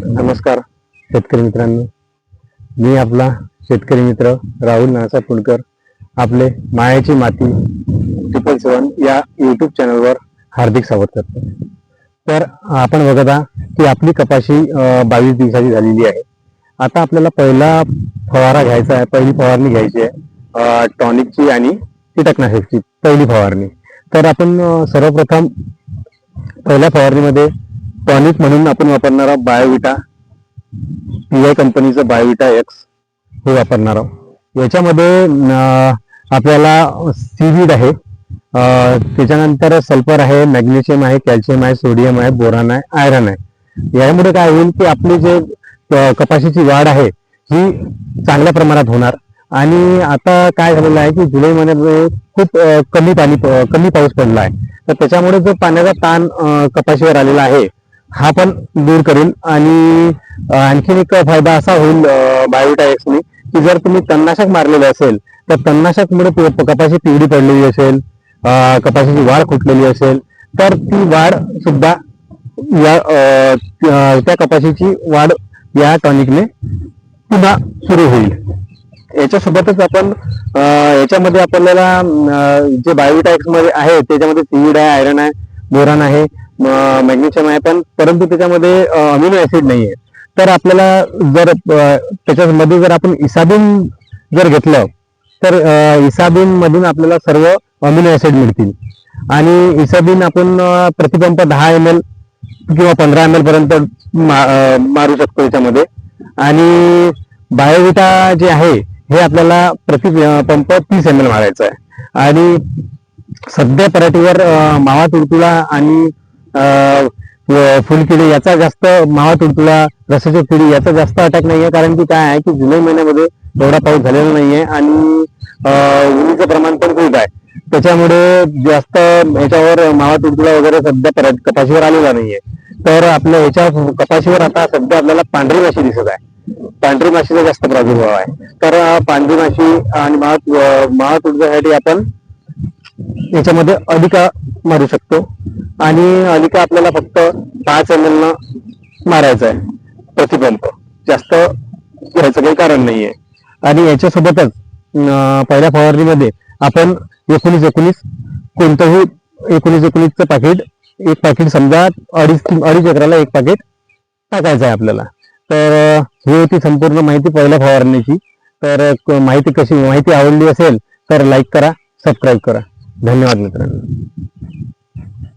नमस्कार शेतकरी मित्रांनो, मी आपला शेतकरी मित्र राहुल नानासाहेब पुणकर आपले मायाची माती 777 या यूट्यूब चॅनलवर हार्दिक स्वागत करतो. तर आपण बघत आहात की आपली कपाशी 22 दिवसाची झालेली आहे. आता आपल्याला पहिला फवारा घ्यायचा आहे, पहिली फवारणी घ्यायची आहे टॉनिकची आणि कीटकनाशकची पहिली फवारणी. तर आपण सर्वप्रथम पहिल्या फवारणीमध्ये टॉनिक म्हणून आपण वापरणारा बायोविटा PI कंपनीचं बायोविटा एक्स हे वापरणार आहोत. याच्यामध्ये आपल्याला सीवीड आहे, त्याच्यानंतर सल्फर आहे, मॅग्नेशियम आहे, कॅल्शियम आहे, सोडियम आहे, बोरान आहे, आयरन आहे. यामुळे काय होईल की आपली जे कपाशीची वाढ आहे ही चांगल्या प्रमाणात होणार. आणि आता काय झालेलं आहे की जुलै महिन्यामध्ये खूप कमी पाऊस पडला आहे, तर त्याच्यामुळे जो पाण्याचा ताण कपाशीवर आलेला आहे हा पण दूर करेल. आणि आणखीन एक फायदा असा होईल बायोविटा एक्सने की जर तुम्ही तणनाशक मारलेले असेल तर तणनाशकमुळे कपाशी पिवळी पडलेली असेल, कपाशीची वाढ फुटलेली असेल तर ती वाढ सुद्धा त्या कपाशीची वाढ या टॉनिकने पुन्हा सुरू होईल. याच्यासोबतच आपण याच्यामध्ये आपल्याला जे बायोविटा एक्स मध्ये आहे त्याच्यामध्ये सीवीड आहे, आयरन आहे, बोरान आहे, मॅग्नेशियम आहे, परंतु त्याच्यामध्ये अमिनो ऍसिड नाही आहे. तर आपल्याला जर त्याच्यामध्ये जर आपण इसाबिन जर घेतलं तर इसाबिन मधून आपल्याला सर्व अमिनो ऍसिड मिळतील. आणि इसाबिन आपण प्रतिपंप 10 ml किंवा 15 ml पर्यंत मारू शकतो याच्यामध्ये. आणि बायोविटा जे आहे हे आपल्याला प्रतिपंप 30 ml मारायचं आहे. आणि सध्या पराठीवर मावा तुडतुडा आणि फुलकिडी याचा जास्त, मावा तुडतुडा, रसाची किडी याचा जास्त अटॅक नाहीये, कारण की काय आहे की जुलै महिन्यामध्ये एवढा पाऊस झालेला नाहीये आणि उन्हाचं प्रमाण पण खूप आहे. त्याच्यामुळे जास्त याच्यावर मावा तुडतुडा वगैरे सध्या कपाशीवर आलेला नाहीये. तर आपल्या ह्याच्या कपाशीवर आता सध्या आपल्याला पांढरी माशी दिसत आहे, पांढरी माशीचा जास्त प्रादुर्भाव आहे. तर पांढरी माशी आणि मावा तुडतुड्यासाठी आपण याच्यामध्ये अलिका मारू शकतो. आणि अलिका आपल्याला फक्त 5 ml न मारायचा आहे प्रतिपंप, जास्त घ्यायचं काही कारण नाहीये. आणि याच्यासोबतच पहिल्या फवारणीमध्ये आपण 19-19 कोणतंही 19-19चं पाकिट, एक पाकिट समजा 2.5 एकराला एक पाकिट टाकायचं आहे आपल्याला. तर ही होती संपूर्ण माहिती पहिल्या फवारणीची. तर माहिती आवडली असेल तर लाईक करा, सबस्क्राईब करा. धन्यवाद मित्रांनो.